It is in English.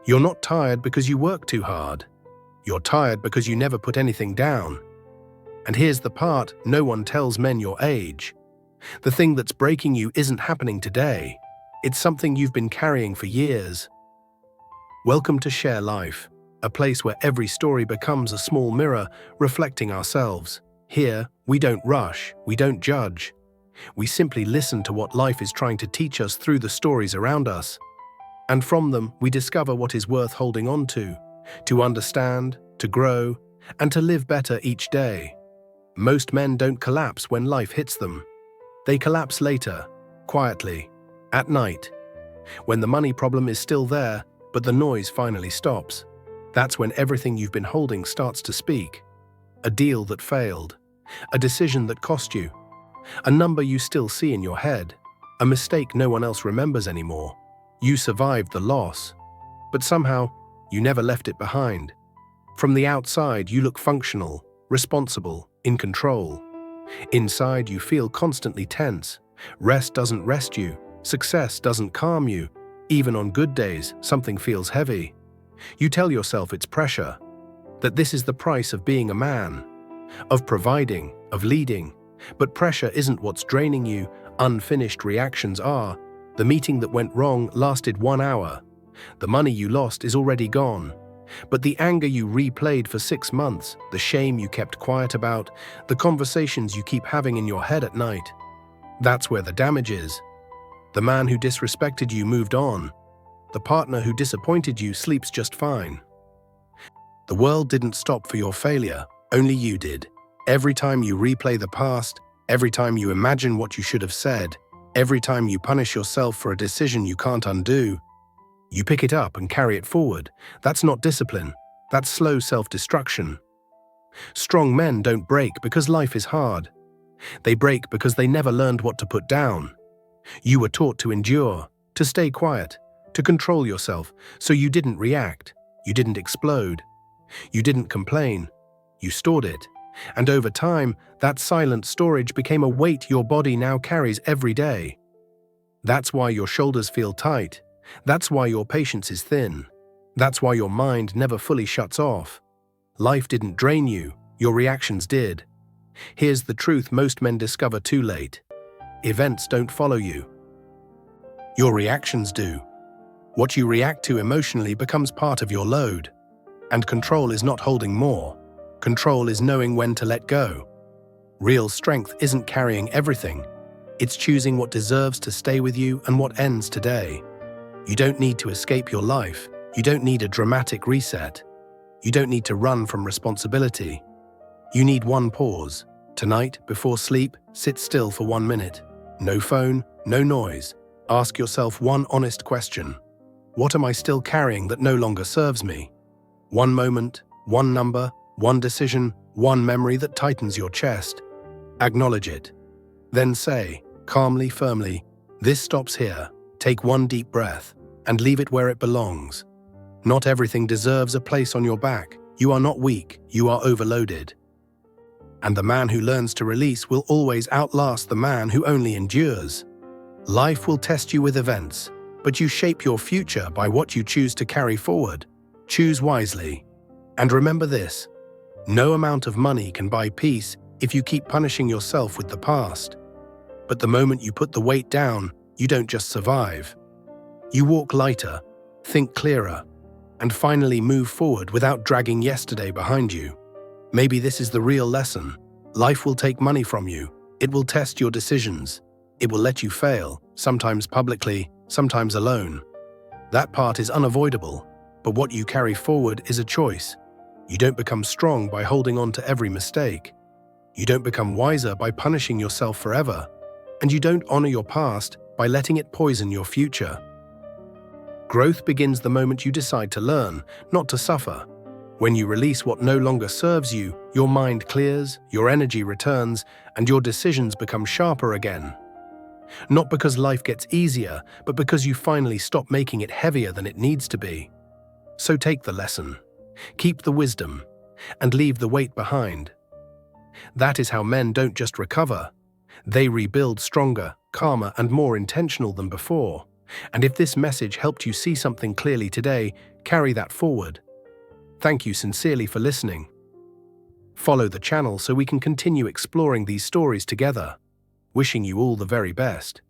You're not tired because you work too hard. You're tired because you never put anything down. And here's the part no one tells men your age. The thing that's breaking you isn't happening today. It's something you've been carrying for years. Welcome to Share Life, a place where every story becomes a small mirror reflecting ourselves. Here, we don't rush, we don't judge. We simply listen to what life is trying to teach us through the stories around us. And from them, we discover what is worth holding on to understand, to grow, and to live better each day. Most men don't collapse when life hits them. They collapse later, quietly, at night, when the money problem is still there, but the noise finally stops. That's when everything you've been holding starts to speak. A deal that failed, a decision that cost you, a number you still see in your head, a mistake no one else remembers anymore. You survived the loss, but somehow you never left it behind. From the outside, you look functional, responsible, in control. Inside, you feel constantly tense. Rest doesn't rest you. Success doesn't calm you. Even on good days, something feels heavy. You tell yourself it's pressure, that this is the price of being a man, of providing, of leading. But pressure isn't what's draining you. Unfinished reactions are. The meeting that went wrong lasted 1 hour. The money you lost is already gone. But the anger you replayed for 6 months, the shame you kept quiet about, the conversations you keep having in your head at night, that's where the damage is. The man who disrespected you moved on. The partner who disappointed you sleeps just fine. The world didn't stop for your failure, only you did. Every time you replay the past, every time you imagine what you should have said, every time you punish yourself for a decision you can't undo, you pick it up and carry it forward. That's not discipline. That's slow self-destruction. Strong men don't break because life is hard. They break because they never learned what to put down. You were taught to endure, to stay quiet, to control yourself, so you didn't react, you didn't explode, you didn't complain, you stored it. And over time, that silent storage became a weight your body now carries every day. That's why your shoulders feel tight. That's why your patience is thin. That's why your mind never fully shuts off. Life didn't drain you, your reactions did. Here's the truth most men discover too late. Events don't follow you. Your reactions do. What you react to emotionally becomes part of your load. And control is not holding more. Control is knowing when to let go. Real strength isn't carrying everything. It's choosing what deserves to stay with you and what ends today. You don't need to escape your life. You don't need a dramatic reset. You don't need to run from responsibility. You need one pause. Tonight, before sleep, sit still for 1 minute. No phone, no noise. Ask yourself one honest question. What am I still carrying that no longer serves me? One moment, one number, one decision, one memory that tightens your chest. Acknowledge it. Then say, calmly, firmly, this stops here. Take one deep breath and leave it where it belongs. Not everything deserves a place on your back. You are not weak, you are overloaded. And the man who learns to release will always outlast the man who only endures. Life will test you with events, but you shape your future by what you choose to carry forward. Choose wisely. And remember this, no amount of money can buy peace if you keep punishing yourself with the past. But the moment you put the weight down, you don't just survive. You walk lighter, think clearer, and finally move forward without dragging yesterday behind you. Maybe this is the real lesson. Life will take money from you. It will test your decisions. It will let you fail, sometimes publicly, sometimes alone. That part is unavoidable, but what you carry forward is a choice. You don't become strong by holding on to every mistake. You don't become wiser by punishing yourself forever. And you don't honor your past by letting it poison your future. Growth begins the moment you decide to learn, not to suffer. When you release what no longer serves you, your mind clears, your energy returns, and your decisions become sharper again. Not because life gets easier, but because you finally stop making it heavier than it needs to be. So take the lesson, keep the wisdom, and leave the weight behind. That is how men don't just recover. They rebuild stronger, calmer, and more intentional than before. And if this message helped you see something clearly today, carry that forward. Thank you sincerely for listening. Follow the channel so we can continue exploring these stories together. Wishing you all the very best.